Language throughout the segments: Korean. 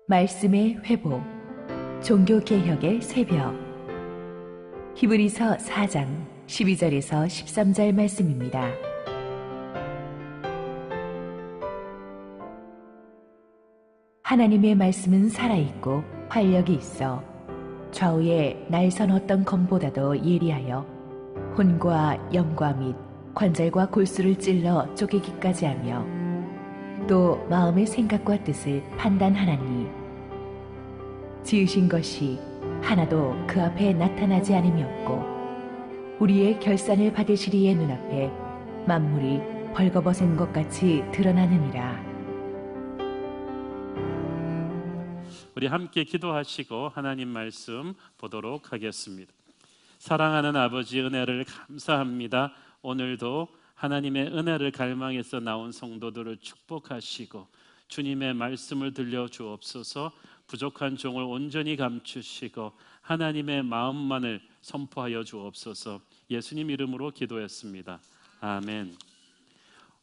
말씀의 회복, 종교개혁의 새벽. 히브리서 4장 12절에서 13절 말씀입니다. 하나님의 말씀은 살아있고 활력이 있어 좌우에 날선 어떤 검보다도 예리하여 혼과 영과 및 관절과 골수를 찔러 쪼개기까지 하며 또 마음의 생각과 뜻을 판단하나니 지으신 것이 하나도 그 앞에 나타나지 않음이 없고 우리의 결산을 받으시리의 눈앞에 만물이 벌거벗은 것 같이 드러나느니라. 우리 함께 기도하시고 하나님 말씀 보도록 하겠습니다. 사랑하는 아버지, 은혜를 감사합니다. 오늘도 하나님의 은혜를 갈망해서 나온 성도들을 축복하시고 주님의 말씀을 들려주옵소서. 부족한 종을 온전히 감추시고 하나님의 마음만을 선포하여 주옵소서. 예수님 이름으로 기도했습니다. 아멘.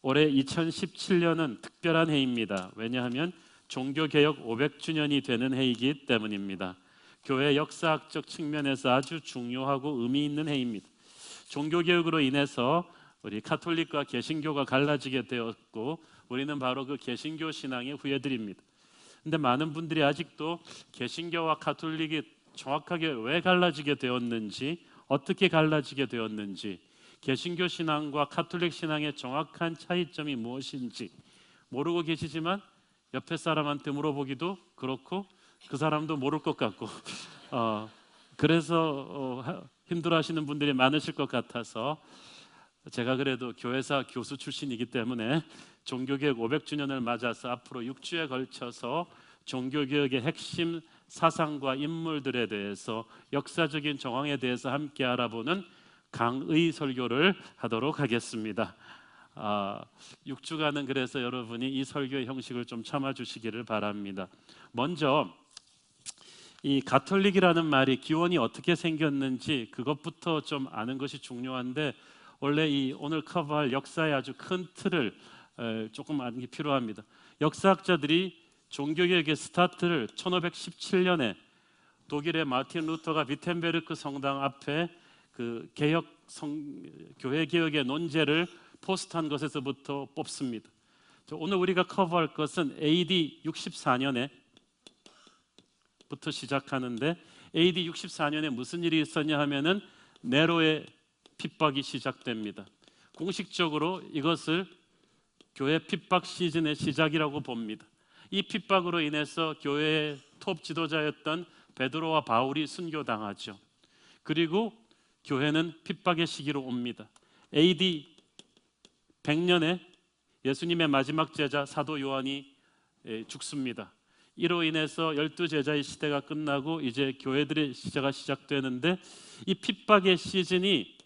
올해 2017년은 특별한 해입니다. 왜냐하면 종교개혁 500주년이 되는 해이기 때문입니다. 교회 역사학적 측면에서 아주 중요하고 의미 있는 해입니다. 종교개혁으로 인해서 우리 가톨릭과 개신교가 갈라지게 되었고 우리는 바로 그 개신교 신앙의 후예들입니다. 근데 많은 분들이 아직도 개신교와 가톨릭이 정확하게 왜 갈라지게 되었는지, 어떻게 갈라지게 되었는지, 개신교 신앙과 가톨릭 신앙의 정확한 차이점이 무엇인지 모르고 계시지만 옆에 사람한테 물어보기도 그렇고 그 사람도 모를 것 같고 그래서 힘들어하시는 분들이 많으실 것 같아서 제가 그래도 교회사 교수 출신이기 때문에 종교개혁 500주년을 맞아서 앞으로 6주에 걸쳐서 종교개혁의 핵심 사상과 인물들에 대해서 역사적인 정황에 대해서 함께 알아보는 강의 설교를 하도록 하겠습니다. 6주간은 그래서 여러분이 이 설교의 형식을 좀 참아주시기를 바랍니다. 먼저 이 가톨릭이라는 말이 기원이 어떻게 생겼는지 그것부터 좀 아는 것이 중요한데 원래 이 오늘 커버할 역사의 아주 큰 틀을 조금 아는 게 필요합니다. 역사학자들이 종교개혁의 스타트를 1517년에 독일의 마틴 루터가 비텐베르크 성당 앞에 그 교회 개혁의 논제를 포스트한 것에서부터 뽑습니다. 오늘 우리가 커버할 것은 AD 64년에 부터 시작하는데 AD 64년에 무슨 일이 있었냐 하면은 네로의 핍박이 시작됩니다. 공식적으로 이것을 교회 핍박 시즌의 시작이라고 봅니다. 이 핍박으로 인해서 교회의 톱 지도자였던 베드로와 바울이 순교당하죠. 그리고 교회는 핍박의 시기로 옵니다. AD 100년에 예수님의 마지막 제자 사도 요한이 죽습니다. 이로 인해서 12제자의 시대가 끝나고 이제 교회들의 시대가 시작되는데 이 핍박의 시즌이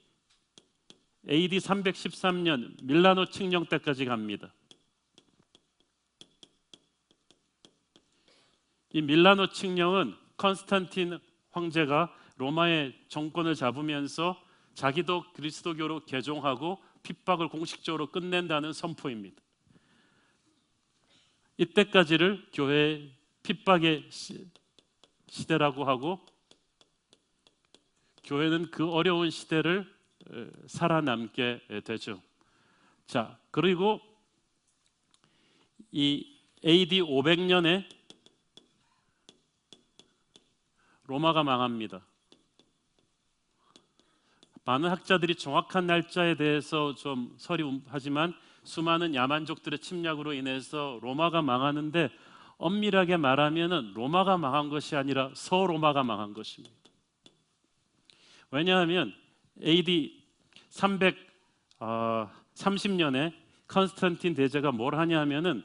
AD 313년 밀라노 칙령 때까지 갑니다. 이 밀라노 칙령은 컨스탄틴 황제가 로마의 정권을 잡으면서 자기도 그리스도교로 개종하고 핍박을 공식적으로 끝낸다는 선포입니다. 이때까지를 교회의 핍박의 시대라고 하고 교회는 그 어려운 시대를 살아남게 되죠. 자, 그리고 이 AD 500년에 로마가 망합니다. 많은 학자들이 정확한 날짜에 대해서 좀 서리하지만 수많은 야만족들의 침략으로 인해서 로마가 망하는데 엄밀하게 말하면 로마가 망한 것이 아니라 서로마가 망한 것입니다. 왜냐하면 AD 330년에 컨스탄틴 대제가 뭘 하냐 하면은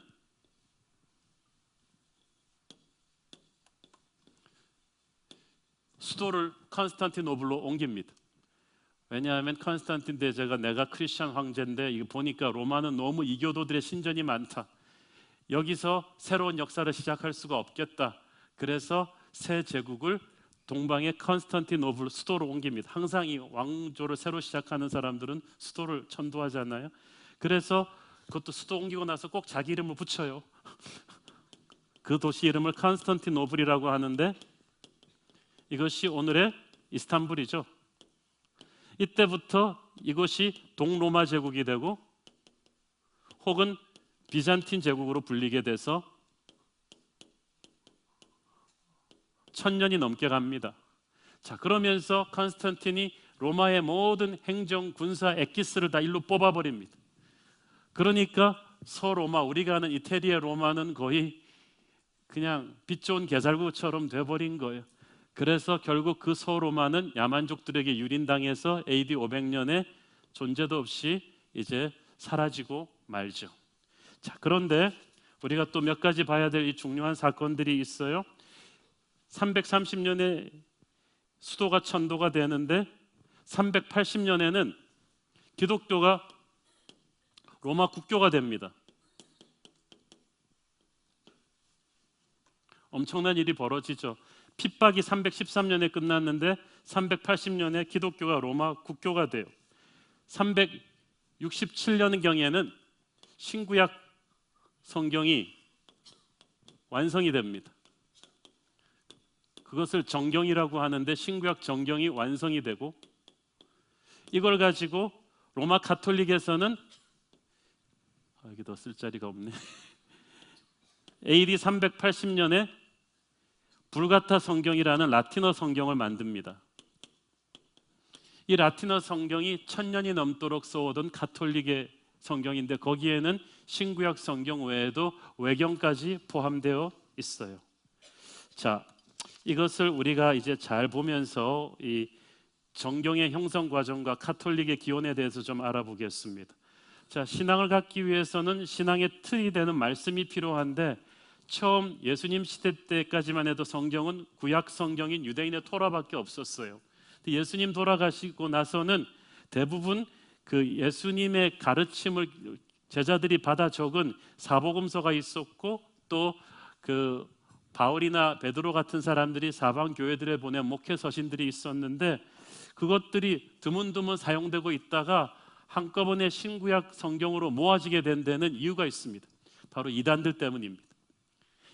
수도를 컨스탄티노플로 옮깁니다. 왜냐하면 컨스탄틴 대제가 내가 크리스천 황제인데 이거 보니까 로마는 너무 이교도들의 신전이 많다. 여기서 새로운 역사를 시작할 수가 없겠다. 그래서 새 제국을 동방의 컨스탄티노플 수도로 옮깁니다. 항상 이 왕조를 새로 시작하는 사람들은 수도를 천도하잖아요. 그래서 그것도 수도 옮기고 나서 꼭 자기 이름을 붙여요. 그 도시 이름을 콘스탄티노플이라고 하는데 이것이 오늘의 이스탄불이죠. 이때부터 이곳이 동로마 제국이 되고 혹은 비잔틴 제국으로 불리게 돼서 1000년이 넘게 갑니다. 자, 그러면서 콘스탄틴이 로마의 모든 행정, 군사, 엑기스를 다 일로 뽑아버립니다. 그러니까 서로마, 우리가 아는 이태리의 로마는 거의 그냥 빛 좋은 개살구처럼 돼버린 거예요. 그래서 결국 그 서로마는 야만족들에게 유린당해서 AD 500년에 존재도 없이 이제 사라지고 말죠. 자, 그런데 우리가 또 몇 가지 봐야 될 이 중요한 사건들이 있어요. 330년에 수도가 천도가 되는데 380년에는 기독교가 로마 국교가 됩니다. 엄청난 일이 벌어지죠. 핍박이 313년에 끝났는데 380년에 기독교가 로마 국교가 돼요. 367년경에는 신구약 성경이 완성이 됩니다. 그것을 정경이라고 하는데 신구약 정경이 완성이 되고 이걸 가지고 로마 가톨릭에서는 여기 더 쓸 자리가 없네. AD 380년에 불가타 성경이라는 라틴어 성경을 만듭니다. 이 라틴어 성경이 1000년이 넘도록 써오던 가톨릭의 성경인데 거기에는 신구약 성경 외에도 외경까지 포함되어 있어요. 자, 이것을 우리가 이제 잘 보면서 이 정경의 형성 과정과 가톨릭의 기원에 대해서 좀 알아보겠습니다. 자, 신앙을 갖기 위해서는 신앙의 틀이 되는 말씀이 필요한데 처음 예수님 시대 때까지만 해도 성경은 구약 성경인 유대인의 토라밖에 없었어요. 예수님 돌아가시고 나서는 대부분 그 예수님의 가르침을 제자들이 받아 적은 사복음서가 있었고 또 그 바울이나 베드로 같은 사람들이 사방 교회들에 보낸 목회 서신들이 있었는데 그것들이 드문드문 사용되고 있다가 한꺼번에 신구약 성경으로 모아지게 된 데는 이유가 있습니다. 바로 이단들 때문입니다.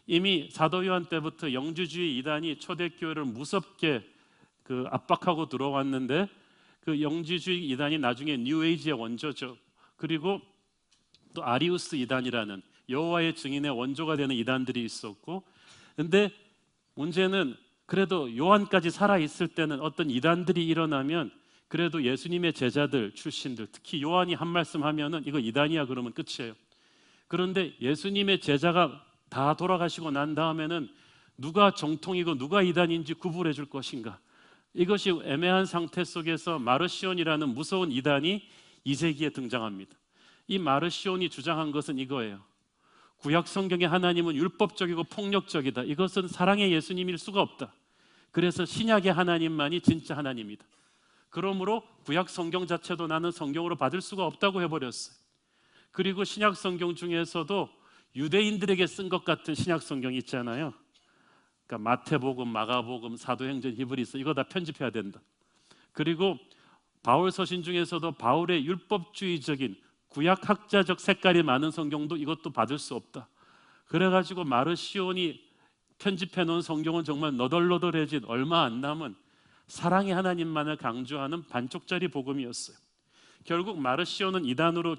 이미 사도 요한 때부터 영주주의 이단이 초대교회를 무섭게 그 압박하고 들어왔는데 그 영주주의 이단이 나중에 뉴에이지의 원조죠. 그리고 또 아리우스 이단이라는 여호와의 증인의 원조가 되는 이단들이 있었고, 근데 문제는 그래도 요한까지 살아 있을 때는 어떤 이단들이 일어나면 그래도 예수님의 제자들 출신들, 특히 요한이 한 말씀 하면은 이거 이단이야 그러면 끝이에요. 그런데 예수님의 제자가 다 돌아가시고 난 다음에는 누가 정통이고 누가 이단인지 구분해 줄 것인가, 이것이 애매한 상태 속에서 마르시온이라는 무서운 이단이 2세기에 등장합니다. 이 마르시온이 주장한 것은 이거예요. 구약 성경의 하나님은 율법적이고 폭력적이다. 이것은 사랑의 예수님일 수가 없다. 그래서 신약의 하나님만이 진짜 하나님이다. 그러므로 구약 성경 자체도 나는 성경으로 받을 수가 없다고 해버렸어요. 그리고 신약 성경 중에서도 유대인들에게 쓴 것 같은 신약 성경이 있잖아요. 그러니까 마태복음, 마가복음, 사도행전, 히브리서 이거 다 편집해야 된다. 그리고 바울 서신 중에서도 바울의 율법주의적인 구약학자적 색깔이 많은 성경도 이것도 받을 수 없다. 그래가지고 마르시온이 편집해 놓은 성경은 정말 너덜너덜해진 얼마 안 남은 사랑의 하나님만을 강조하는 반쪽짜리 복음이었어요. 결국 마르시온은 이단으로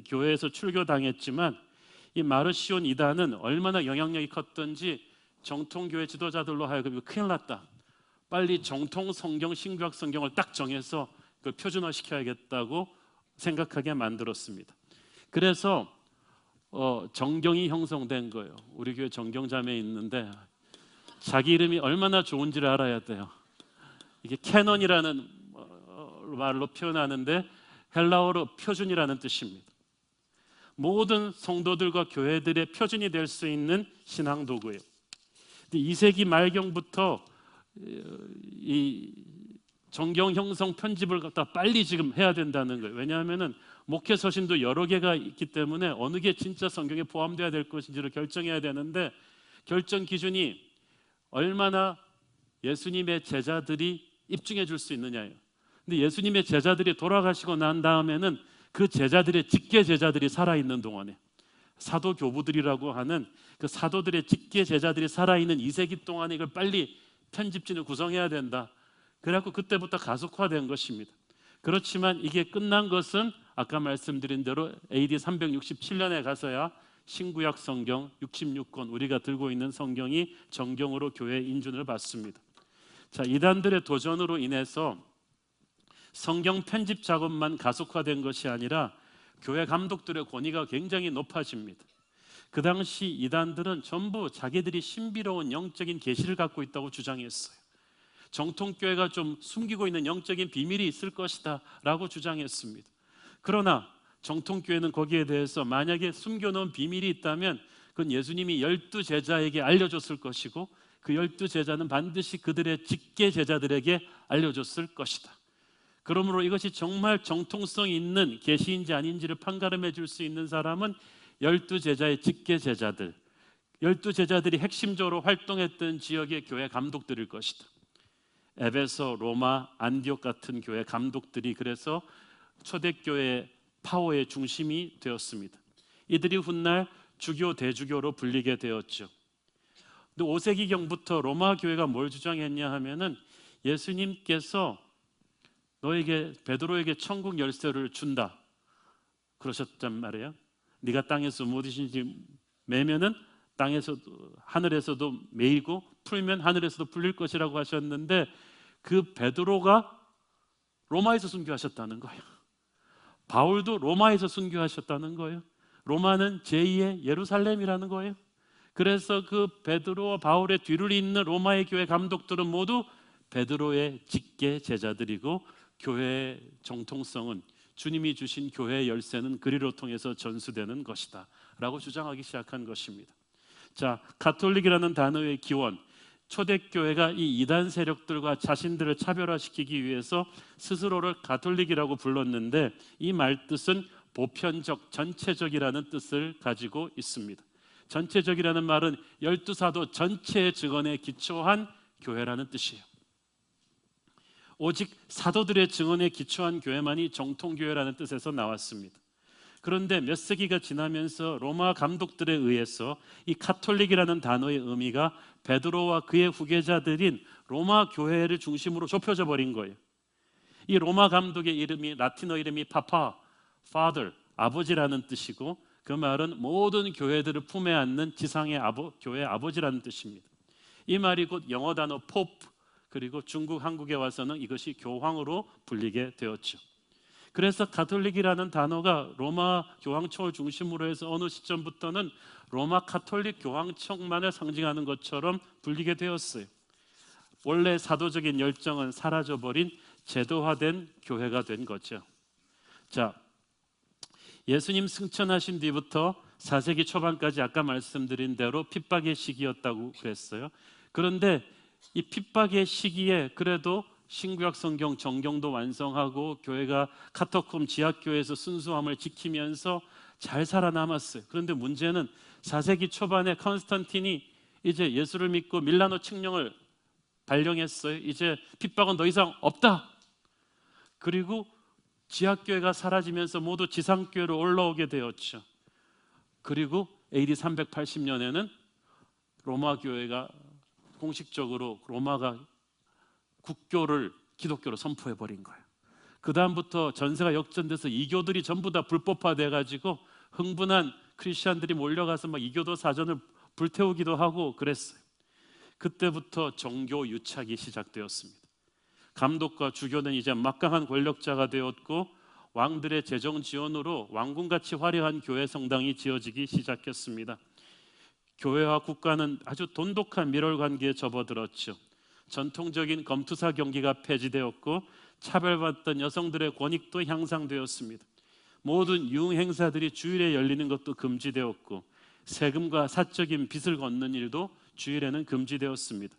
교회에서 출교당했지만 이 마르시온 이단은 얼마나 영향력이 컸던지 정통교회 지도자들로 하여금 이거 큰일 났다, 빨리 정통 성경, 신구약 성경을 딱 정해서 그걸 표준화시켜야겠다고 생각하게 만들었습니다. 그래서 정경이 형성된 거예요. 우리 교회 정경자매 있는데 자기 이름이 얼마나 좋은지를 알아야 돼요. 이게 캐논이라는 말로 표현하는데 헬라어로 표준이라는 뜻입니다. 모든 성도들과 교회들의 표준이 될 수 있는 신앙 도구예요. 2세기 말경부터 이 정경 형성 편집을 갖다 빨리 지금 해야 된다는 거예요. 왜냐하면은 목회 서신도 여러 개가 있기 때문에 어느 게 진짜 성경에 포함돼야 될 것인지를 결정해야 되는데 결정 기준이 얼마나 예수님의 제자들이 입증해 줄 수 있느냐예요. 근데 예수님의 제자들이 돌아가시고 난 다음에는 그 제자들의 직계 제자들이 살아있는 동안에 사도 교부들이라고 하는 그 사도들의 직계 제자들이 살아있는 2세기 동안에 이걸 빨리 편집진을 구성해야 된다. 그래갖고 그때부터 가속화된 것입니다. 그렇지만 이게 끝난 것은 아까 말씀드린 대로 AD 367년에 가서야 신구약 성경 66권, 우리가 들고 있는 성경이 정경으로 교회 인준을 받습니다. 자, 이단들의 도전으로 인해서 성경 편집 작업만 가속화된 것이 아니라 교회 감독들의 권위가 굉장히 높아집니다. 그 당시 이단들은 전부 자기들이 신비로운 영적인 계시를 갖고 있다고 주장했어요. 정통교회가 좀 숨기고 있는 영적인 비밀이 있을 것이다 라고 주장했습니다. 그러나 정통교회는 거기에 대해서 만약에 숨겨놓은 비밀이 있다면 그건 예수님이 12제자에게 알려줬을 것이고 그 12제자는 반드시 그들의 직계 제자들에게 알려줬을 것이다. 그러므로 이것이 정말 정통성 있는 계시인지 아닌지를 판가름해 줄 수 있는 사람은 12제자의 직계 제자들, 12제자들이 핵심적으로 활동했던 지역의 교회 감독들일 것이다. 에베소, 로마, 안디옥 같은 교회 감독들이 그래서 초대교회의 파워의 중심이 되었습니다. 이들이 훗날 주교, 대주교로 불리게 되었죠. 근데 5세기경부터 로마 교회가 뭘 주장했냐 하면은 예수님께서 너에게 베드로에게 천국 열쇠를 준다 그러셨단 말이에요. 네가 땅에서 무엇이든지 매면은 땅에서도 하늘에서도 매이고 풀면 하늘에서도 풀릴 것이라고 하셨는데 그 베드로가 로마에서 순교하셨다는 거예요. 바울도 로마에서 순교하셨다는 거예요. 로마는 제2의 예루살렘이라는 거예요. 그래서 그 베드로와 바울의 뒤를 잇는 로마의 교회 감독들은 모두 베드로의 직계 제자들이고 교회의 정통성은 주님이 주신 교회의 열쇠는 그리로 통해서 전수되는 것이다 라고 주장하기 시작한 것입니다. 자, 가톨릭이라는 단어의 기원, 초대교회가 이 이단 세력들과 자신들을 차별화시키기 위해서 스스로를 가톨릭이라고 불렀는데 이 말뜻은 보편적, 전체적이라는 뜻을 가지고 있습니다. 전체적이라는 말은 12사도 전체의 증언에 기초한 교회라는 뜻이에요. 오직 사도들의 증언에 기초한 교회만이 정통교회라는 뜻에서 나왔습니다. 그런데 몇 세기가 지나면서 로마 감독들에 의해서 이 카톨릭이라는 단어의 의미가 베드로와 그의 후계자들인 로마 교회를 중심으로 좁혀져 버린 거예요. 이 로마 감독의 이름이 라틴어 이름이 파파, father, 아버지라는 뜻이고 그 말은 모든 교회들을 품에 안는 지상의 교회의 아버지라는 뜻입니다. 이 말이 곧 영어 단어 포프 그리고 중국, 한국에 와서는 이것이 교황으로 불리게 되었죠. 그래서 가톨릭이라는 단어가 로마 교황청을 중심으로 해서 어느 시점부터는 로마 가톨릭 교황청만을 상징하는 것처럼 불리게 되었어요. 원래 사도적인 열정은 사라져버린 제도화된 교회가 된 거죠. 자, 예수님 승천하신 뒤부터 4세기 초반까지 아까 말씀드린 대로 핍박의 시기였다고 그랬어요. 그런데 이 핍박의 시기에 그래도 신구약 성경 정경도 완성하고 교회가 카토콤 지하교회에서 순수함을 지키면서 잘 살아남았어요. 그런데 문제는 4세기 초반에 컨스탄틴이 이제 예수를 믿고 밀라노 칙령을 발령했어요. 이제 핍박은 더 이상 없다. 그리고 지하교회가 사라지면서 모두 지상교회로 올라오게 되었죠. 그리고 AD 380년에는 로마 교회가 공식적으로 로마가 국교를 기독교로 선포해버린 거예요. 그 다음부터 전세가 역전돼서 이교들이 전부 다 불법화돼가지고 흥분한 크리스찬들이 몰려가서 막 이교도 사전을 불태우기도 하고 그랬어요. 그때부터 종교 유착이 시작되었습니다. 감독과 주교는 이제 막강한 권력자가 되었고 왕들의 재정 지원으로 왕궁같이 화려한 교회 성당이 지어지기 시작했습니다. 교회와 국가는 아주 돈독한 밀월 관계에 접어들었죠. 전통적인 검투사 경기가 폐지되었고 차별받던 여성들의 권익도 향상되었습니다. 모든 유흥 행사들이 주일에 열리는 것도 금지되었고 세금과 사적인 빚을 걷는 일도 주일에는 금지되었습니다.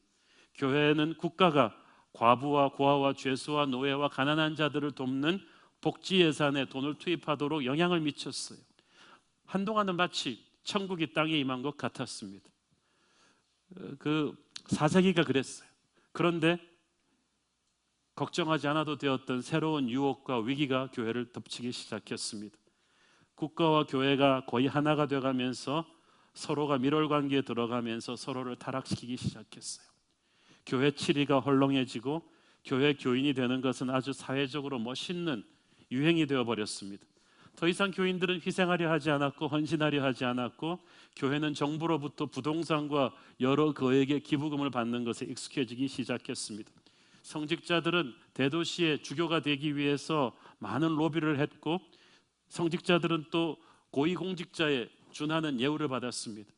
교회는 국가가 과부와 고아와 죄수와 노예와 가난한 자들을 돕는 복지 예산에 돈을 투입하도록 영향을 미쳤어요. 한동안은 마치 천국이 땅에 임한 것 같았습니다. 그 4세기가 그랬어요. 그런데 걱정하지 않아도 되었던 새로운 유혹과 위기가 교회를 덮치기 시작했습니다. 국가와 교회가 거의 하나가 돼가면서 서로가 밀월 관계에 들어가면서 서로를 타락시키기 시작했어요. 교회 치리가 헐렁해지고 교회 교인이 되는 것은 아주 사회적으로 멋있는 유행이 되어버렸습니다. 더 이상 교인들은 희생하려 하지 않았고 헌신하려 하지 않았고 교회는 정부로부터 부동산과 여러 거액의 기부금을 받는 것에 익숙해지기 시작했습니다. 성직자들은 대도시의 주교가 되기 위해서 많은 로비를 했고 성직자들은 또 고위공직자에 준하는 예우를 받았습니다.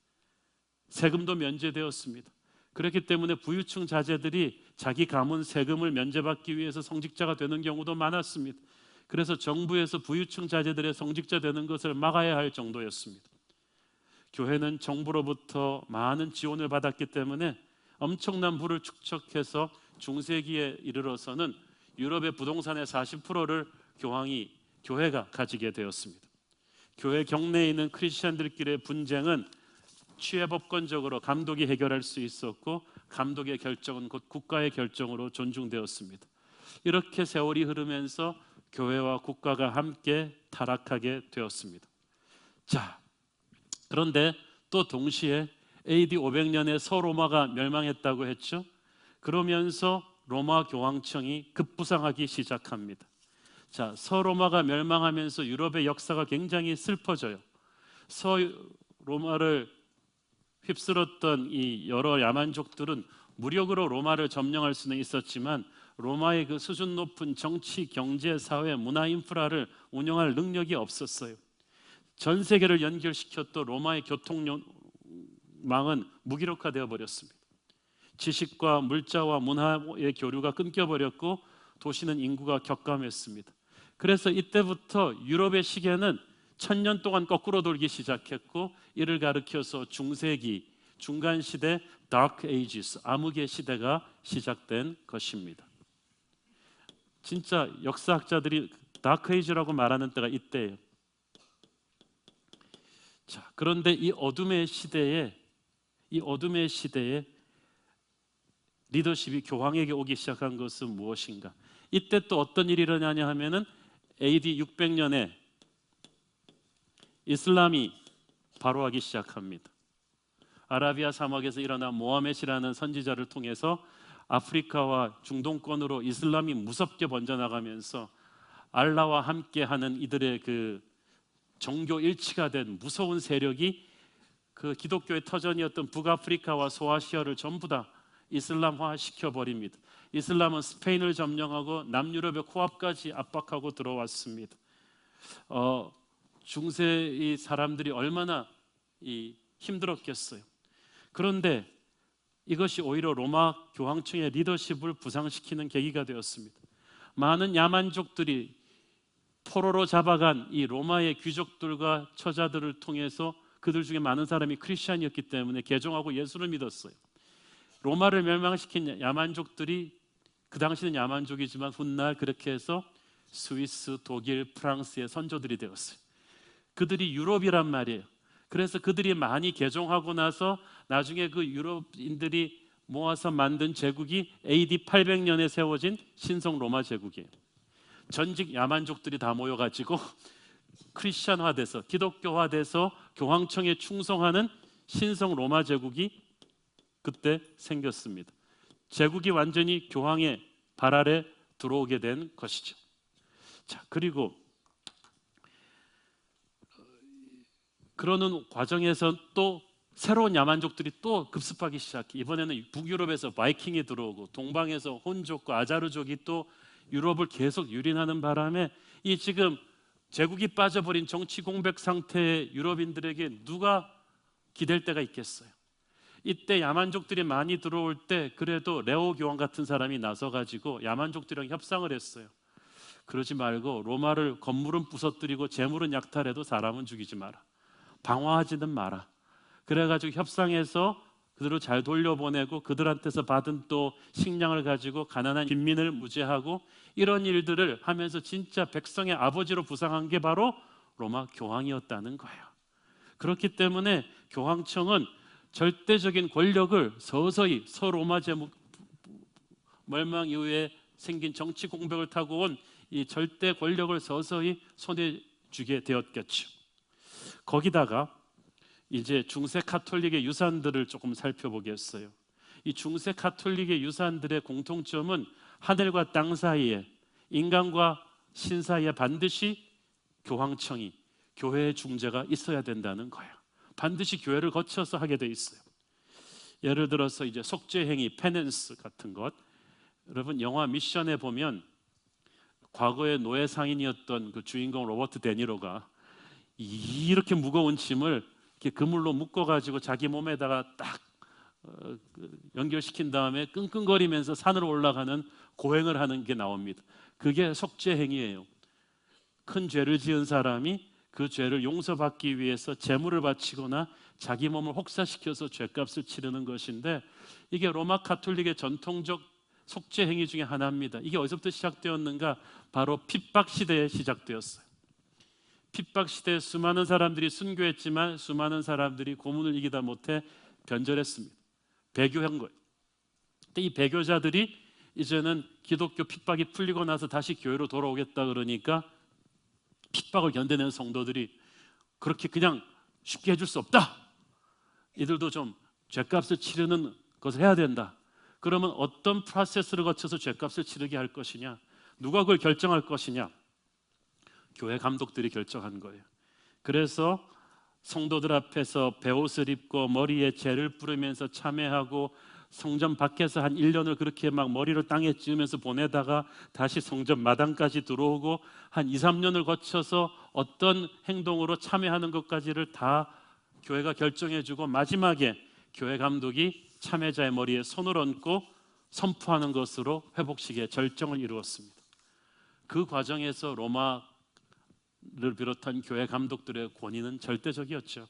세금도 면제되었습니다. 그렇기 때문에 부유층 자제들이 자기 가문 세금을 면제받기 위해서 성직자가 되는 경우도 많았습니다. 그래서 정부에서 부유층 자제들의 성직자 되는 것을 막아야 할 정도였습니다. 교회는 정부로부터 많은 지원을 받았기 때문에 엄청난 부를 축적해서 중세기에 이르러서는 유럽의 부동산의 40%를 교회가 가지게 되었습니다. 교회 경내에 있는 크리스천들끼리의 분쟁은 취해법권적으로 감독이 해결할 수 있었고 감독의 결정은 곧 국가의 결정으로 존중되었습니다. 이렇게 세월이 흐르면서 교회와 국가가 함께 타락하게 되었습니다. 자, 그런데 또 동시에 AD 500년에 서로마가 멸망했다고 했죠. 그러면서 로마 교황청이 급부상하기 시작합니다. 자, 서로마가 멸망하면서 유럽의 역사가 굉장히 슬퍼져요. 서로마를 휩쓸었던 이 여러 야만족들은 무력으로 로마를 점령할 수는 있었지만 로마의 그 수준 높은 정치, 경제, 사회, 문화 인프라를 운영할 능력이 없었어요. 전 세계를 연결시켰던 로마의 교통망은 무기력화되어 버렸습니다. 지식과 물자와 문화의 교류가 끊겨버렸고 도시는 인구가 격감했습니다. 그래서 이때부터 유럽의 시계는 1000년 동안 거꾸로 돌기 시작했고 이를 가리켜서 중세기, 중간시대, Dark Ages, 암흑의 시대가 시작된 것입니다. 진짜 역사학자들이 Dark Age라고 말하는 때가 이때예요. 자, 그런데 이 어둠의 시대에 리더십이 교황에게 오기 시작한 것은 무엇인가? 이때 또 어떤 일이 일어나냐 하면은 AD 600년에 이슬람이 발호하기 시작합니다. 아라비아 사막에서 일어난 모하멧이라는 선지자를 통해서 아프리카와 중동권으로 이슬람이 무섭게 번져나가면서 알라와 함께하는 이들의 그 종교 일치가 된 무서운 세력이 그 기독교의 터전이었던 북아프리카와 소아시아를 전부 다 이슬람화 시켜버립니다. 이슬람은 스페인을 점령하고 남유럽의 코앞까지 압박하고 들어왔습니다. 중세의 사람들이 얼마나 힘들었겠어요. 그런데 이것이 오히려 로마 교황청의 리더십을 부상시키는 계기가 되었습니다. 많은 야만족들이 포로로 잡아간 이 로마의 귀족들과 처자들을 통해서 그들 중에 많은 사람이 크리스찬이었기 때문에 개종하고 예수를 믿었어요. 로마를 멸망시킨 야만족들이 그 당시는 야만족이지만 훗날 그렇게 해서 스위스, 독일, 프랑스의 선조들이 되었어요. 그들이 유럽이란 말이에요. 그래서 그들이 많이 개종하고 나서 나중에 그 유럽인들이 모아서 만든 제국이 AD 800년에 세워진 신성 로마 제국이에요. 전직 야만족들이 다 모여가지고 크리스천화돼서 기독교화돼서 교황청에 충성하는 신성 로마 제국이 그때 생겼습니다. 제국이 완전히 교황의 발 아래 들어오게 된 것이죠. 자, 그리고 그러는 과정에서 또 새로운 야만족들이 또 급습하기 시작해. 이번에는 북유럽에서 바이킹이 들어오고 동방에서 혼족과 아자르족이 또 유럽을 계속 유린하는 바람에 이 지금 제국이 빠져버린 정치 공백 상태의 유럽인들에게 누가 기댈 데가 있겠어요. 이때 야만족들이 많이 들어올 때 그래도 레오 교황 같은 사람이 나서가지고 야만족들이랑 협상을 했어요. 그러지 말고 로마를 건물은 부서뜨리고 재물은 약탈해도 사람은 죽이지 마라. 방화하지는 마라. 그래가지고 협상해서 그들을 잘 돌려보내고 그들한테서 받은 또 식량을 가지고 가난한 빈민을 무제하고 이런 일들을 하면서 진짜 백성의 아버지로 부상한 게 바로 로마 교황이었다는 거예요. 그렇기 때문에 교황청은 절대적인 권력을 서서히 서로마 제국 멸망 이후에 생긴 정치 공백을 타고 온 이 절대 권력을 서서히 손에 쥐게 되었겠죠. 거기다가 이제 중세 카톨릭의 유산들을 조금 살펴보겠어요. 이 중세 카톨릭의 유산들의 공통점은 하늘과 땅 사이에, 인간과 신 사이에 반드시 교황청이, 교회의 중재가 있어야 된다는 거예요. 반드시 교회를 거쳐서 하게 돼 있어요. 예를 들어서 이제 속죄 행위, 페넨스 같은 것. 여러분 영화 미션에 보면 과거의 노예 상인이었던 그 주인공 로버트 데니로가 이렇게 무거운 짐을 이렇게 그물로 묶어가지고 자기 몸에다가 딱 연결시킨 다음에 끙끙거리면서 산으로 올라가는 고행을 하는 게 나옵니다. 그게 속죄 행위예요. 큰 죄를 지은 사람이 그 죄를 용서받기 위해서 제물을 바치거나 자기 몸을 혹사시켜서 죄값을 치르는 것인데, 이게 로마 카톨릭의 전통적 속죄 행위 중에 하나입니다. 이게 어디서부터 시작되었는가? 바로 핍박 시대에 시작되었어요. 핍박 시대에 수많은 사람들이 순교했지만 수많은 사람들이 고문을 이기다 못해 변절했습니다. 배교한 거예요. 근데 이 배교자들이 이제는 기독교 핍박이 풀리고 나서 다시 교회로 돌아오겠다 그러니까 핍박을 견뎌내는 성도들이 그렇게 그냥 쉽게 해줄 수 없다. 이들도 좀 죄값을 치르는 것을 해야 된다. 그러면 어떤 프로세스를 거쳐서 죄값을 치르게 할 것이냐? 누가 그걸 결정할 것이냐? 교회 감독들이 결정한 거예요. 그래서 성도들 앞에서 베옷을 입고 머리에 재를 뿌리면서 참회하고 성전 밖에서 한 1년을 그렇게 막 머리를 땅에 찌우면서 보내다가 다시 성전 마당까지 들어오고 한 2, 3년을 거쳐서 어떤 행동으로 참회하는 것까지를 다 교회가 결정해주고 마지막에 교회 감독이 참회자의 머리에 손을 얹고 선포하는 것으로 회복식의 절정을 이루었습니다. 그 과정에서 로마를 비롯한 교회 감독들의 권위는 절대적이었죠.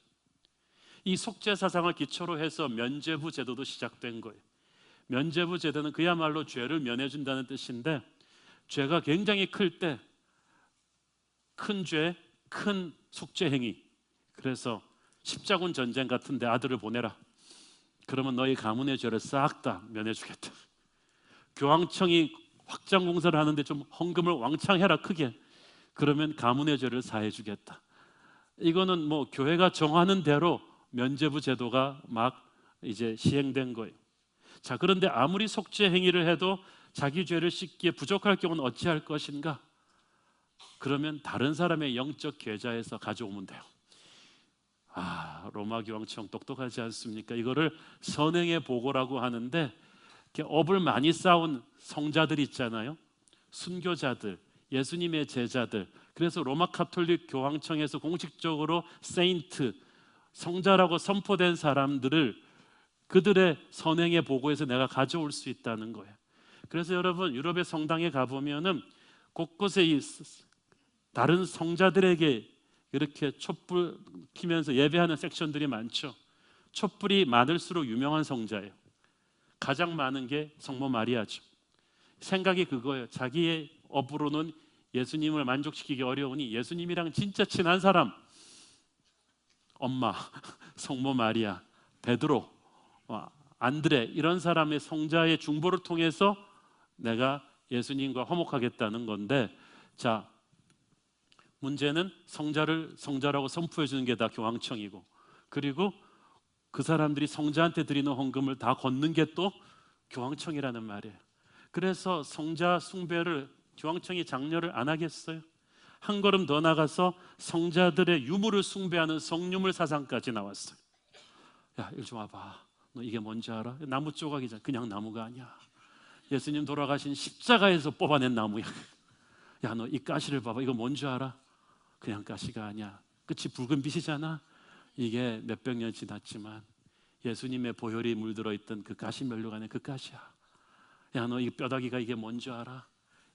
이 속죄 사상을 기초로 해서 면죄부 제도도 시작된 거예요. 면죄부 제도는 그야말로 죄를 면해준다는 뜻인데, 죄가 굉장히 클 때 큰 죄, 큰 속죄 행위, 그래서 십자군 전쟁 같은데 아들을 보내라. 그러면 너희 가문의 죄를 싹 다 면해주겠다. 교황청이 확장 공사를 하는데 좀 헌금을 왕창 해라, 크게. 그러면 가문의 죄를 사해주겠다. 이거는 뭐 교회가 정하는 대로 면죄부 제도가 막 이제 시행된 거예요. 자, 그런데 아무리 속죄 행위를 해도 자기 죄를 씻기에 부족할 경우는 어찌할 것인가? 그러면 다른 사람의 영적 계좌에서 가져오면 돼요. 로마 교황청 똑똑하지 않습니까? 이거를 선행의 보고라고 하는데, 이렇게 업을 많이 쌓은 성자들 있잖아요. 순교자들, 예수님의 제자들. 그래서 로마 카톨릭 교황청에서 공식적으로 세인트, 성자라고 선포된 사람들을 그들의 선행의 보고에서 내가 가져올 수 있다는 거예요. 그래서 여러분 유럽의 성당에 가보면은 곳곳에 이 다른 성자들에게 이렇게 촛불 켜면서 예배하는 섹션들이 많죠. 촛불이 많을수록 유명한 성자예요. 가장 많은 게 성모 마리아죠. 생각이 그거예요. 자기의 업으로는 예수님을 만족시키기 어려우니 예수님이랑 진짜 친한 사람, 엄마, 성모 마리아, 베드로, 안드레, 이런 사람의 성자의 중보를 통해서 내가 예수님과 화목하겠다는 건데, 자, 문제는 성자를 성자라고 선포해 주는 게 다 교황청이고, 그리고 그 사람들이 성자한테 드리는 헌금을 다 걷는 게 또 교황청이라는 말이에요. 그래서 성자 숭배를 교황청이 장려를 안 하겠어요? 한 걸음 더 나가서 성자들의 유물을 숭배하는 성유물 사상까지 나왔어요. 야, 이리 좀 와봐. 너 이게 뭔지 알아? 나무 조각이잖아. 그냥 나무가 아니야. 예수님 돌아가신 십자가에서 뽑아낸 나무야. 야, 너 이 가시를 봐봐. 이거 뭔지 알아? 그냥 가시가 아니야. 끝이 붉은 빛이잖아. 이게 몇백 년 지났지만 예수님의 보혈이 물들어 있던 그 가시 면류가 아니야. 그 가시야. 야, 너 이 뼈다귀가 이게 뭔지 알아?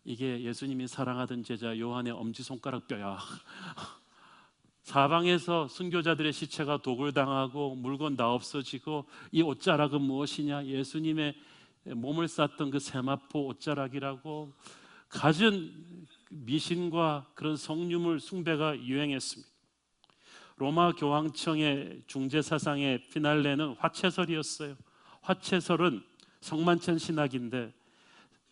이게 예수님이 사랑하던 제자 요한의 엄지손가락 뼈야. 사방에서 순교자들의 시체가 도굴당하고 물건 다 없어지고, 이 옷자락은 무엇이냐? 예수님의 몸을 쌌던 그 세마포 옷자락이라고. 갖은 미신과 그런 성유물 숭배가 유행했습니다. 로마 교황청의 중재 사상의 피날레는 화채설이었어요. 화채설은 성만찬 신학인데,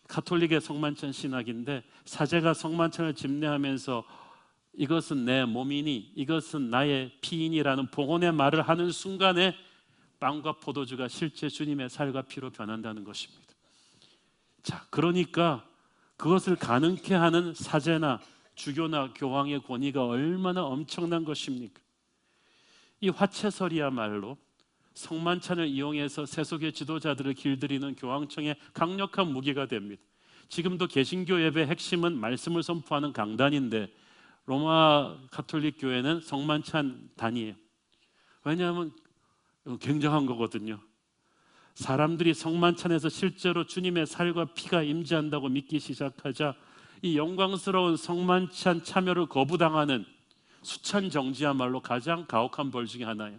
가톨릭의 성만찬 신학인데, 사제가 성만찬을 집례하면서 이것은 내 몸이니 이것은 나의 피이니라는 봉헌의 말을 하는 순간에 빵과 포도주가 실제 주님의 살과 피로 변한다는 것입니다. 자, 그러니까 그것을 가능케 하는 사제나 주교나 교황의 권위가 얼마나 엄청난 것입니까? 이 화채설이야말로 성만찬을 이용해서 세속의 지도자들을 길들이는 교황청의 강력한 무기가 됩니다. 지금도 개신교 예배 핵심은 말씀을 선포하는 강단인데 로마 가톨릭 교회는 성만찬 단이에요. 왜냐하면 굉장한 거거든요. 사람들이 성만찬에서 실제로 주님의 살과 피가 임재한다고 믿기 시작하자 이 영광스러운 성만찬 참여를 거부당하는 수찬 정지야말로 가장 가혹한 벌 중에 하나예요.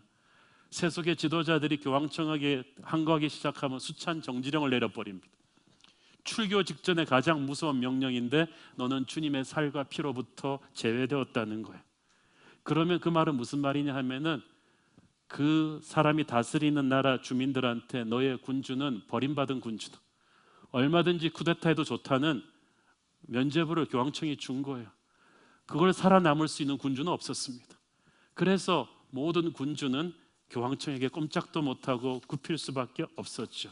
세속의 지도자들이 교황청에게 항거하기 시작하면 수찬 정지령을 내려버립니다. 출교 직전에 가장 무서운 명령인데 너는 주님의 살과 피로부터 제외되었다는 거예요. 그러면 그 말은 무슨 말이냐 하면은 그 사람이 다스리는 나라 주민들한테 너의 군주는 버림받은 군주다, 얼마든지 쿠데타해도 좋다는 면죄부를 교황청이 준 거예요. 그걸 살아남을 수 있는 군주는 없었습니다. 그래서 모든 군주는 교황청에게 꼼짝도 못하고 굽힐 수밖에 없었죠.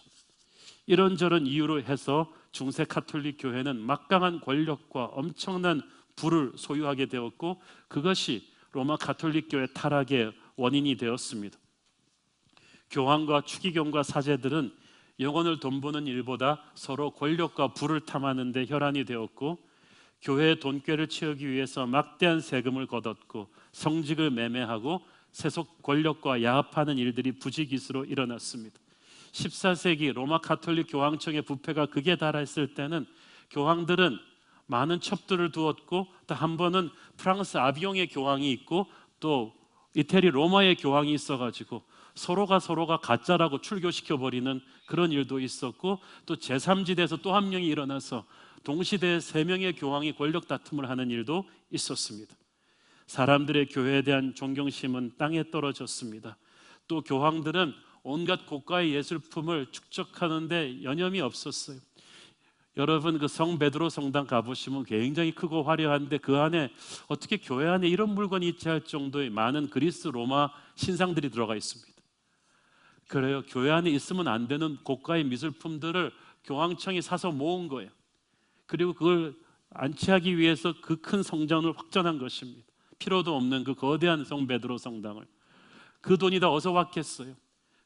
이런저런 이유로 해서 중세 가톨릭 교회는 막강한 권력과 엄청난 부를 소유하게 되었고 그것이 로마 가톨릭 교회 타락의 원인이 되었습니다. 교황과 추기경과 사제들은 영혼을 돈보는 일보다 서로 권력과 부를 탐하는 데 혈안이 되었고 교회의 돈꾀를 채우기 위해서 막대한 세금을 걷었고 성직을 매매하고 세속 권력과 야합하는 일들이 부지기수로 일어났습니다. 14세기 로마 가톨릭 교황청의 부패가 극에 달했을 때는 교황들은 많은 첩들을 두었고 또 한 번은 프랑스 아비용의 교황이 있고 또 이태리 로마의 교황이 있어가지고 서로가 가짜라고 출교시켜버리는 그런 일도 있었고 또 제3지대에서 또 한 명이 일어나서 동시대에 3명의 교황이 권력 다툼을 하는 일도 있었습니다. 사람들의 교회에 대한 존경심은 땅에 떨어졌습니다. 또 교황들은 온갖 고가의 예술품을 축적하는데 여념이 없었어요. 여러분 그 성 베드로 성당 가보시면 굉장히 크고 화려한데 그 안에 어떻게 교회 안에 이런 물건이 있지 할 정도의 많은 그리스 로마 신상들이 들어가 있습니다. 그래요. 교회 안에 있으면 안 되는 고가의 미술품들을 교황청이 사서 모은 거예요. 그리고 그걸 안치하기 위해서 그 큰 성전을 확전한 것입니다. 필요도 없는 그 거대한 성 베드로 성당을. 그 돈이 다 어디서 왔겠어요?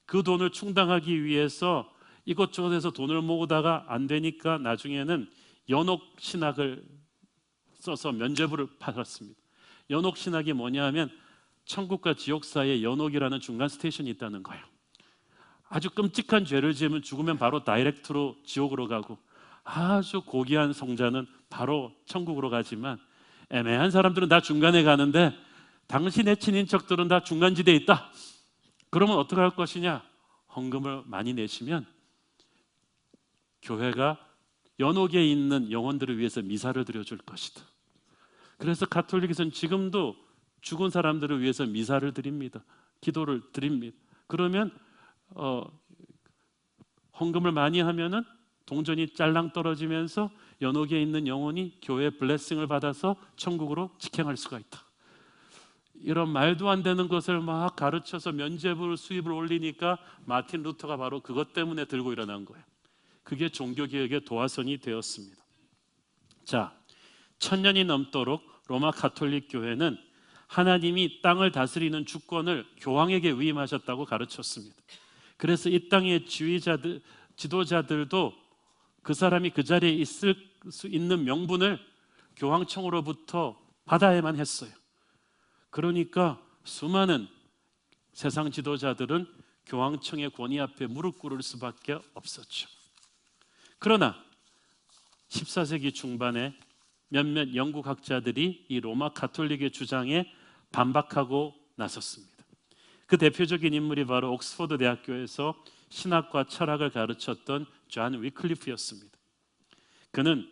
그 돈을 충당하기 위해서 이것저것에서 돈을 모으다가 안 되니까 나중에는 연옥 신학을 써서 면죄부를 받았습니다. 연옥 신학이 뭐냐 하면 천국과 지옥 사이에 연옥이라는 중간 스테이션이 있다는 거예요. 아주 끔찍한 죄를 지으면 죽으면 바로 다이렉트로 지옥으로 가고 아주 고귀한 성자는 바로 천국으로 가지만 애매한 사람들은 다 중간에 가는데 당신의 친인척들은 다 중간지대에 있다. 그러면 어떻게 할 것이냐? 헌금을 많이 내시면 교회가 연옥에 있는 영혼들을 위해서 미사를 드려줄 것이다. 그래서 가톨릭에서는 지금도 죽은 사람들을 위해서 미사를 드립니다. 기도를 드립니다. 그러면 헌금을 많이 하면은 동전이 짤랑 떨어지면서 연옥에 있는 영혼이 교회의 블레싱을 받아서 천국으로 직행할 수가 있다. 이런 말도 안 되는 것을 막 가르쳐서 면죄부 수입을 올리니까 마틴 루터가 바로 그것 때문에 들고 일어난 거예요. 그게 종교개혁의 도화선이 되었습니다. 자, 1000년이 넘도록 로마 가톨릭 교회는 하나님이 땅을 다스리는 주권을 교황에게 위임하셨다고 가르쳤습니다. 그래서 이 땅의 지도자들도 그 사람이 그 자리에 있을 수 있는 명분을 교황청으로부터 받아야만 했어요. 그러니까 수많은 세상 지도자들은 교황청의 권위 앞에 무릎 꿇을 수밖에 없었죠. 그러나 14세기 중반에 몇몇 영국 학자들이 이 로마 가톨릭의 주장에 반박하고 나섰습니다. 그 대표적인 인물이 바로 옥스퍼드 대학교에서 신학과 철학을 가르쳤던 존 위클리프였습니다. 그는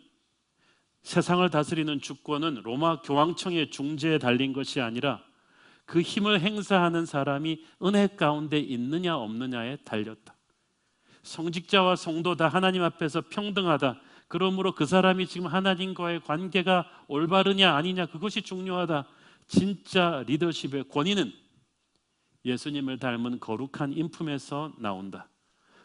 세상을 다스리는 주권은 로마 교황청의 중재에 달린 것이 아니라 그 힘을 행사하는 사람이 은혜 가운데 있느냐 없느냐에 달렸다. 성직자와 성도 다 하나님 앞에서 평등하다. 그러므로 그 사람이 지금 하나님과의 관계가 올바르냐 아니냐, 그것이 중요하다. 진짜 리더십의 권위는 예수님을 닮은 거룩한 인품에서 나온다.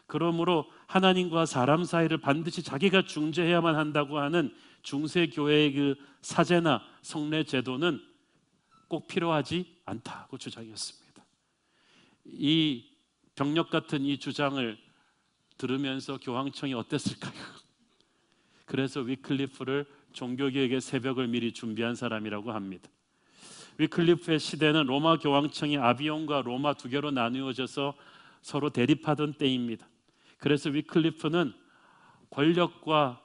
그러므로 하나님과 사람 사이를 반드시 자기가 중재해야만 한다고 하는 중세교회의 그 사제나 성례 제도는 꼭 필요하지 않다고 주장했습니다. 이 병력 같은 이 주장을 들으면서 교황청이 어땠을까요? 그래서 위클리프를 종교개혁의 새벽을 미리 준비한 사람이라고 합니다. 위클리프의 시대는 로마 교황청이 아비온과 로마 두 개로 나누어져서 서로 대립하던 때입니다. 그래서 위클리프는 권력과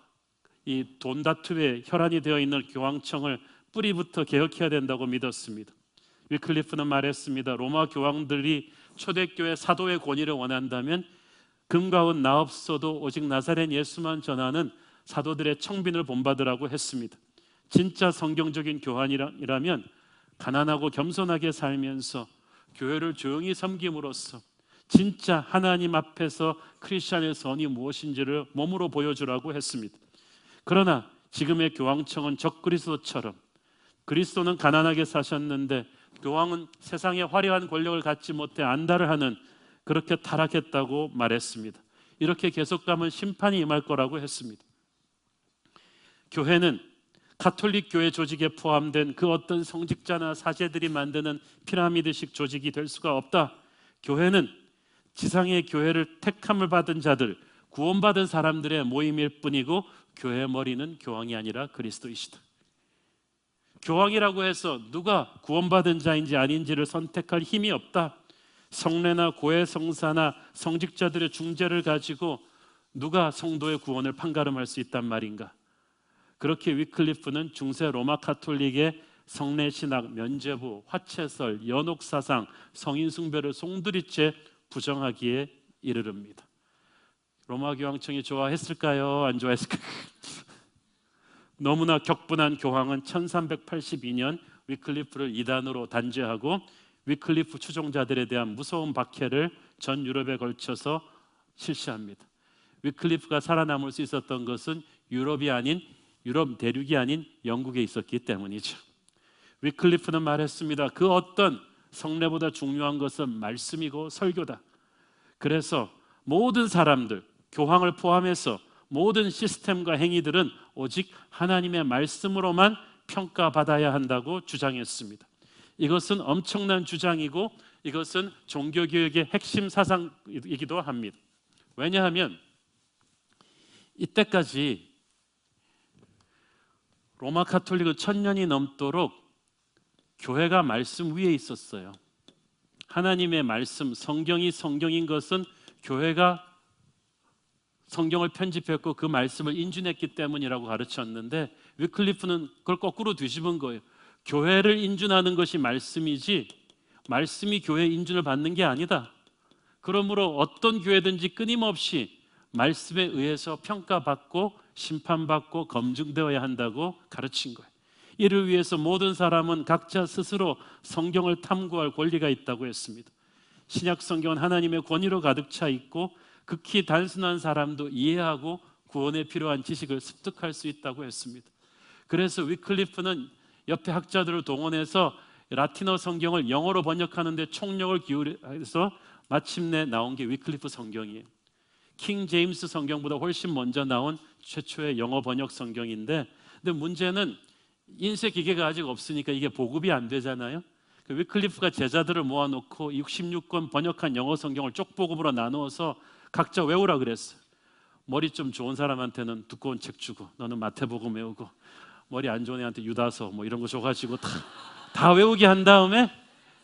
이 돈 다툼에 혈안이 되어 있는 교황청을 뿌리부터 개혁해야 된다고 믿었습니다. 위클리프는 말했습니다. 로마 교황들이 초대교회 사도의 권위를 원한다면 금과 은 나 없어도 오직 나사렛 예수만 전하는 사도들의 청빈을 본받으라고 했습니다. 진짜 성경적인 교환이라면 가난하고 겸손하게 살면서 교회를 조용히 섬김으로써 진짜 하나님 앞에서 크리스천의 선이 무엇인지를 몸으로 보여주라고 했습니다. 그러나 지금의 교황청은 적그리스도처럼, 그리스도는 가난하게 사셨는데 교황은 세상의 화려한 권력을 갖지 못해 안달을 하는, 그렇게 타락했다고 말했습니다. 이렇게 계속 가면 심판이 임할 거라고 했습니다. 교회는 가톨릭 교회 조직에 포함된 그 어떤 성직자나 사제들이 만드는 피라미드식 조직이 될 수가 없다. 교회는 지상의 교회를 택함을 받은 자들, 구원받은 사람들의 모임일 뿐이고 교회의 머리는 교황이 아니라 그리스도이시다. 교황이라고 해서 누가 구원받은 자인지 아닌지를 선택할 힘이 없다. 성례나 고해 성사나 성직자들의 중재를 가지고 누가 성도의 구원을 판가름할 수 있단 말인가? 그렇게 위클리프는 중세 로마 카톨릭의 성례 신학, 면죄부, 화채설, 연옥 사상, 성인 숭배를 송두리째 부정하기에 이르릅니다. 로마 교황청이 좋아했을까요? 안 좋아했을까요? 너무나 격분한 교황은 1382년 위클리프를 이단으로 단죄하고 위클리프 추종자들에 대한 무서운 박해를 전 유럽에 걸쳐서 실시합니다. 위클리프가 살아남을 수 있었던 것은 유럽 대륙이 아닌 영국에 있었기 때문이죠. 위클리프는 말했습니다. 그 어떤 성례보다 중요한 것은 말씀이고 설교다. 그래서 모든 사람들, 교황을 포함해서 모든 시스템과 행위들은 오직 하나님의 말씀으로만 평가받아야 한다고 주장했습니다. 이것은 엄청난 주장이고 이것은 종교개혁의 핵심 사상이기도 합니다. 왜냐하면 이때까지 로마 카톨릭은 1000년이 넘도록 교회가 말씀 위에 있었어요. 하나님의 말씀, 성경이 성경인 것은 교회가 성경을 편집했고 그 말씀을 인준했기 때문이라고 가르쳤는데 위클리프는 그걸 거꾸로 뒤집은 거예요. 교회를 인준하는 것이 말씀이지 말씀이 교회의 인준을 받는 게 아니다. 그러므로 어떤 교회든지 끊임없이 말씀에 의해서 평가받고 심판받고 검증되어야 한다고 가르친 거예요. 이를 위해서 모든 사람은 각자 스스로 성경을 탐구할 권리가 있다고 했습니다. 신약 성경은 하나님의 권위로 가득 차 있고 극히 단순한 사람도 이해하고 구원에 필요한 지식을 습득할 수 있다고 했습니다. 그래서 위클리프는 옆에 학자들을 동원해서 라틴어 성경을 영어로 번역하는 데 총력을 기울여서 마침내 나온 게 위클리프 성경이에요. 킹 제임스 성경보다 훨씬 먼저 나온 최초의 영어 번역 성경인데, 근데 문제는 인쇄 기계가 아직 없으니까 이게 보급이 안 되잖아요. 위클리프가 제자들을 모아놓고 66권 번역한 영어 성경을 쪽보급으로 나누어서 각자 외우라 그랬어요. 머리 좀 좋은 사람한테는 두꺼운 책 주고 너는 마태복음 외우고, 머리 안 좋은 애한테 유다서 뭐 이런 거 줘가지고 다 외우게 한 다음에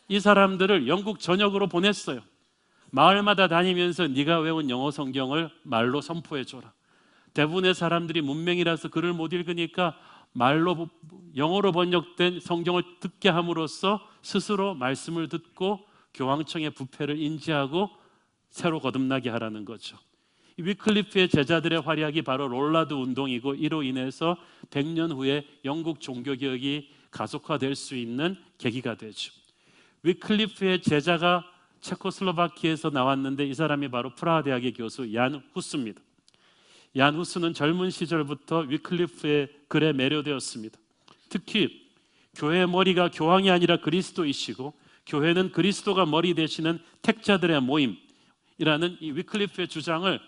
이 사람들을 영국 전역으로 보냈어요. 마을마다 다니면서 네가 외운 영어 성경을 말로 선포해줘라. 대부분의 사람들이 문맹이라서 글을 못 읽으니까 말로 영어로 번역된 성경을 듣게 함으로써 스스로 말씀을 듣고 교황청의 부패를 인지하고 새로 거듭나게 하라는 거죠. 위클리프의 제자들의 활약이 바로 롤라드 운동이고 이로 인해서 100년 후에 영국 종교개혁이 가속화될 수 있는 계기가 되죠. 위클리프의 제자가 체코슬로바키아에서 나왔는데 이 사람이 바로 프라하 대학의 교수 얀 후스입니다. 얀 후스는 젊은 시절부터 위클리프의 글에 매료되었습니다. 특히 교회의 머리가 교황이 아니라 그리스도이시고 교회는 그리스도가 머리 되시는 택자들의 모임이라는 이 위클리프의 주장을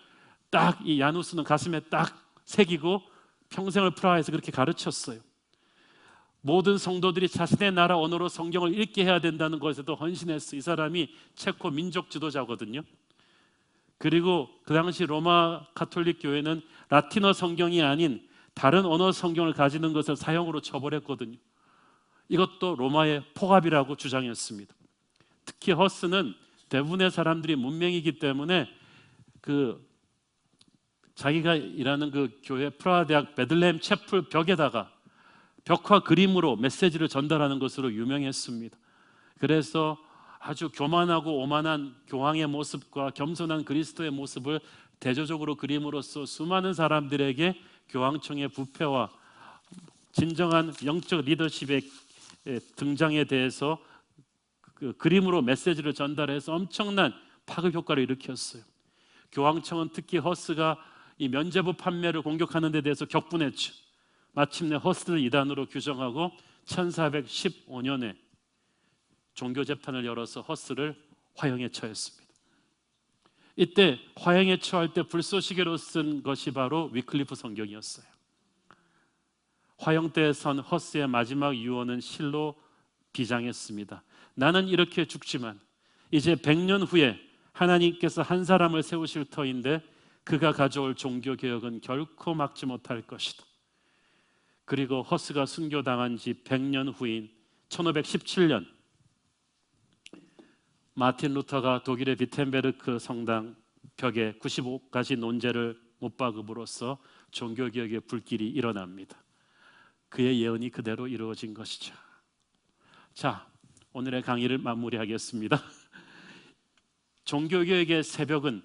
딱 이 얀 후스는 가슴에 딱 새기고 평생을 프라하에서 그렇게 가르쳤어요. 모든 성도들이 자신의 나라 언어로 성경을 읽게 해야 된다는 것에도 헌신했어요. 이 사람이 체코 민족 지도자거든요. 그리고 그 당시 로마 가톨릭 교회는 라틴어 성경이 아닌 다른 언어 성경을 가지는 것을 사형으로 처벌했거든요. 이것도 로마의 폭압이라고 주장했습니다. 특히 허스는 대부분의 사람들이 문맹이기 때문에 자기가 일하는 그 교회 프라하 대학 베들레헴 채플 벽에다가 벽화 그림으로 메시지를 전달하는 것으로 유명했습니다. 그래서 아주 교만하고 오만한 교황의 모습과 겸손한 그리스도의 모습을 대조적으로 그림으로써 수많은 사람들에게 교황청의 부패와 진정한 영적 리더십의 등장에 대해서 그 그림으로 메시지를 전달해서 엄청난 파급 효과를 일으켰어요. 교황청은 특히 허스가 이 면죄부 판매를 공격하는 데 대해서 격분했죠. 마침내 허스를 이단으로 규정하고 1415년에 종교재판을 열어서 허스를 화형에 처했습니다. 이때 화형에 처할 때 불쏘시개로 쓴 것이 바로 위클리프 성경이었어요. 화형대에 선 허스의 마지막 유언은 실로 비장했습니다. 나는 이렇게 죽지만 이제 100년 후에 하나님께서 한 사람을 세우실 터인데 그가 가져올 종교개혁은 결코 막지 못할 것이다. 그리고 허스가 순교당한 지 100년 후인 1517년 마틴 루터가 독일의 비텐베르크 성당 벽에 95가지 논제를 못 박음으로써 종교개혁의 불길이 일어납니다. 그의 예언이 그대로 이루어진 것이죠. 자, 오늘의 강의를 마무리하겠습니다. 종교개혁의 새벽은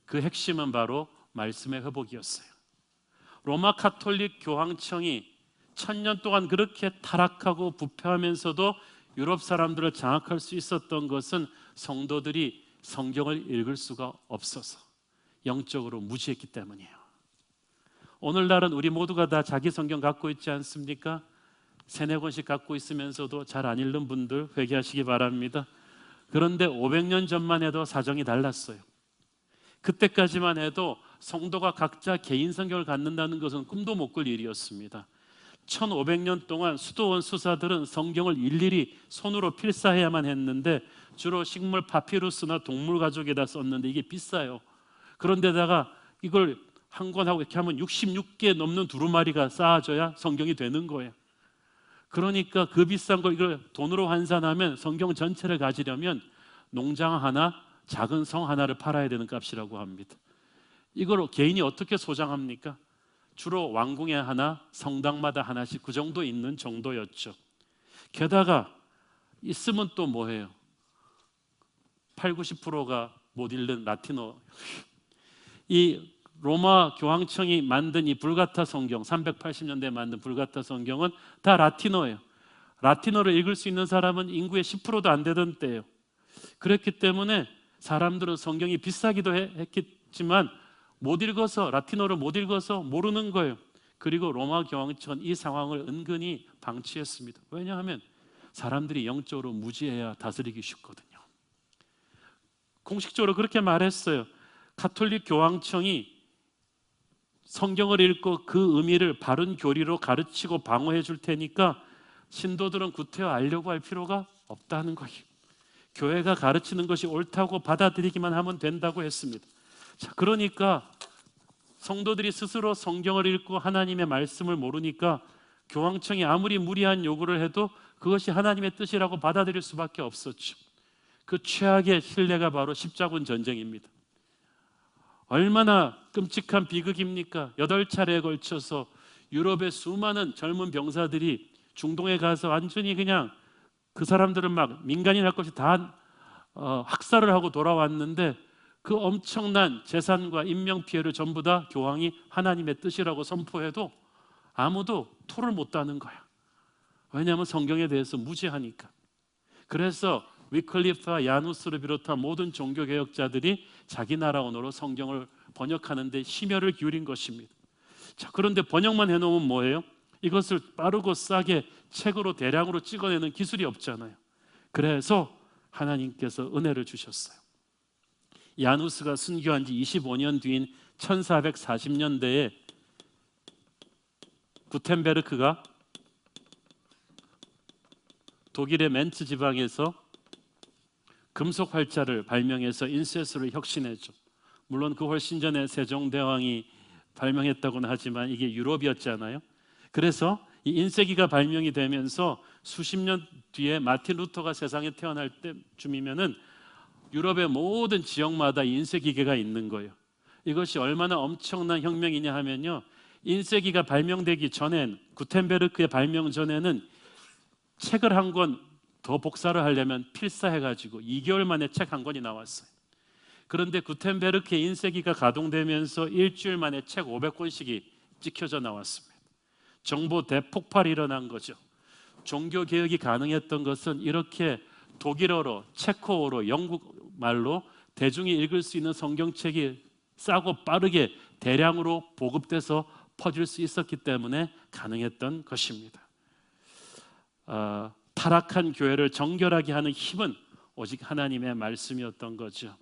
그 핵심은 바로 말씀의 회복이었어요. 로마 가톨릭 교황청이 1000년 동안 그렇게 타락하고 부패하면서도 유럽 사람들을 장악할 수 있었던 것은 성도들이 성경을 읽을 수가 없어서 영적으로 무지했기 때문이에요. 오늘날은 우리 모두가 다 자기 성경 갖고 있지 않습니까? 3-4권씩 갖고 있으면서도 잘 안 읽는 분들 회개하시기 바랍니다. 그런데 500년 전만 해도 사정이 달랐어요. 그때까지만 해도 성도가 각자 개인 성경을 갖는다는 것은 꿈도 못 꿀 일이었습니다. 1500년 동안 수도원 수사들은 성경을 일일이 손으로 필사해야만 했는데 주로 식물 파피루스나 동물 가죽에다 썼는데 이게 비싸요. 그런데다가 이걸 한 권하고 이렇게 하면 66개 넘는 두루마리가 쌓아져야 성경이 되는 거예요. 그러니까 그 비싼 걸 이걸 돈으로 환산하면 성경 전체를 가지려면 농장 하나, 작은 성 하나를 팔아야 되는 값이라고 합니다. 이걸 개인이 어떻게 소장합니까? 주로 왕궁에 하나, 성당마다 하나씩 그 정도 있는 정도였죠. 게다가 있으면 또 뭐해요? 80-90%가 못 읽는 라틴어. 이 로마 교황청이 만든 이 불가타 성경, 380년대에 만든 불가타 성경은 다 라틴어예요. 라틴어를 읽을 수 있는 사람은 인구의 10%도 안 되던 때예요. 그렇기 때문에 사람들은 성경이 비싸기도 했겠지만 못 읽어서, 라틴어를 못 읽어서 모르는 거예요. 그리고 로마 교황청은 이 상황을 은근히 방치했습니다. 왜냐하면 사람들이 영적으로 무지해야 다스리기 쉽거든요. 공식적으로 그렇게 말했어요. 가톨릭 교황청이 성경을 읽고 그 의미를 바른 교리로 가르치고 방어해 줄 테니까 신도들은 구태여 알려고 할 필요가 없다는 거예요. 교회가 가르치는 것이 옳다고 받아들이기만 하면 된다고 했습니다. 자, 그러니까 성도들이 스스로 성경을 읽고 하나님의 말씀을 모르니까 교황청이 아무리 무리한 요구를 해도 그것이 하나님의 뜻이라고 받아들일 수밖에 없었죠. 그 최악의 신뢰가 바로 십자군 전쟁입니다. 얼마나 끔찍한 비극입니까? 8차례에 걸쳐서 유럽의 수많은 젊은 병사들이 중동에 가서 완전히 그냥 그 사람들은 막 민간인 할 것이 다 학살을 하고 돌아왔는데 그 엄청난 재산과 인명 피해를 전부 다 교황이 하나님의 뜻이라고 선포해도 아무도 토를 못 다는 거야. 왜냐하면 성경에 대해서 무지하니까. 그래서 위클리프와 야누스를 비롯한 모든 종교개혁자들이 자기 나라 언어로 성경을 번역하는데 심혈을 기울인 것입니다. 자, 그런데 번역만 해놓으면 뭐예요? 이것을 빠르고 싸게 책으로 대량으로 찍어내는 기술이 없잖아요. 그래서 하나님께서 은혜를 주셨어요. 야누스가 순교한 지 25년 뒤인 1440년대에 구텐베르크가 독일의 멘츠 지방에서 금속 활자를 발명해서 인쇄술을 혁신했죠. 물론 그 훨씬 전에 세종대왕이 발명했다고는 하지만 이게 유럽이었잖아요. 그래서 이 인쇄기가 발명이 되면서 수십 년 뒤에 마틴 루터가 세상에 태어날 때쯤이면은 유럽의 모든 지역마다 인쇄기계가 있는 거예요. 이것이 얼마나 엄청난 혁명이냐 하면요, 인쇄기가 발명되기 전엔, 구텐베르크의 발명 전에는 책을 한 권 더 복사를 하려면 필사해가지고 2개월 만에 책 한 권이 나왔어요. 그런데 구텐베르크의 인쇄기가 가동되면서 일주일 만에 책 500권씩이 찍혀져 나왔습니다. 정보 대폭발이 일어난 거죠. 종교 개혁이 가능했던 것은 이렇게 독일어로, 체코어로, 영국말로 대중이 읽을 수 있는 성경책이 싸고 빠르게 대량으로 보급돼서 퍼질 수 있었기 때문에 가능했던 것입니다. 타락한 교회를 정결하게 하는 힘은 오직 하나님의 말씀이었던 거죠.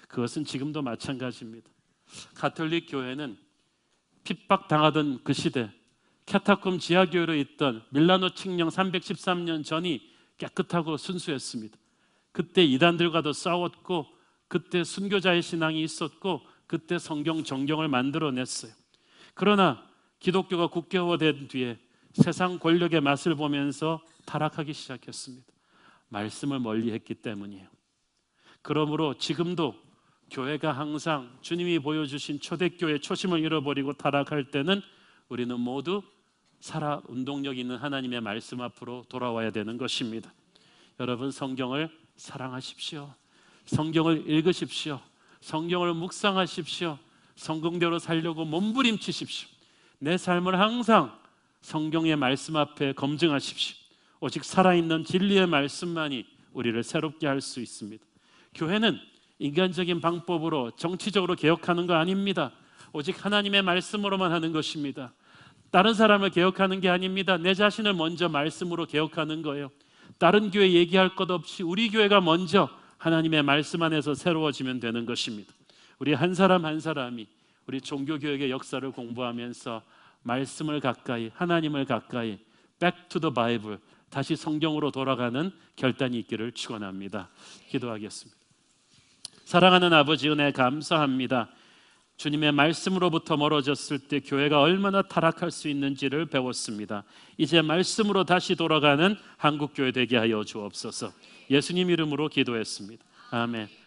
그것은 지금도 마찬가지입니다. 가톨릭 교회는 핍박당하던 그 시대, 캐타콤 지하교회로 있던 밀라노 칙령 313년 전이 깨끗하고 순수했습니다. 그때 이단들과도 싸웠고, 그때 순교자의 신앙이 있었고, 그때 성경 정경을 만들어냈어요. 그러나 기독교가 국교화된 뒤에 세상 권력의 맛을 보면서 타락하기 시작했습니다. 말씀을 멀리했기 때문이에요. 그러므로 지금도 교회가 항상 주님이 보여주신 초대교회의 초심을 잃어버리고 타락할 때는 우리는 모두 살아 운동력 있는 하나님의 말씀 앞으로 돌아와야 되는 것입니다. 여러분, 성경을 사랑하십시오. 성경을 읽으십시오. 성경을 묵상하십시오. 성경대로 살려고 몸부림치십시오. 내 삶을 항상 성경의 말씀 앞에 검증하십시오. 오직 살아있는 진리의 말씀만이 우리를 새롭게 할 수 있습니다. 교회는 인간적인 방법으로 정치적으로 개혁하는 거 아닙니다. 오직 하나님의 말씀으로만 하는 것입니다. 다른 사람을 개혁하는 게 아닙니다. 내 자신을 먼저 말씀으로 개혁하는 거예요. 다른 교회 얘기할 것 없이 우리 교회가 먼저 하나님의 말씀 안에서 새로워지면 되는 것입니다. 우리 한 사람 한 사람이 우리 종교개혁의 역사를 공부하면서 말씀을 가까이, 하나님을 가까이, Back to the Bible, 다시 성경으로 돌아가는 결단이 있기를 축원합니다. 기도하겠습니다. 사랑하는 아버지, 은혜 감사합니다. 주님의 말씀으로부터 멀어졌을 때 교회가 얼마나 타락할 수 있는지를 배웠습니다. 이제 말씀으로 다시 돌아가는 한국교회 되게 하여 주옵소서. 예수님 이름으로 기도했습니다. 아멘.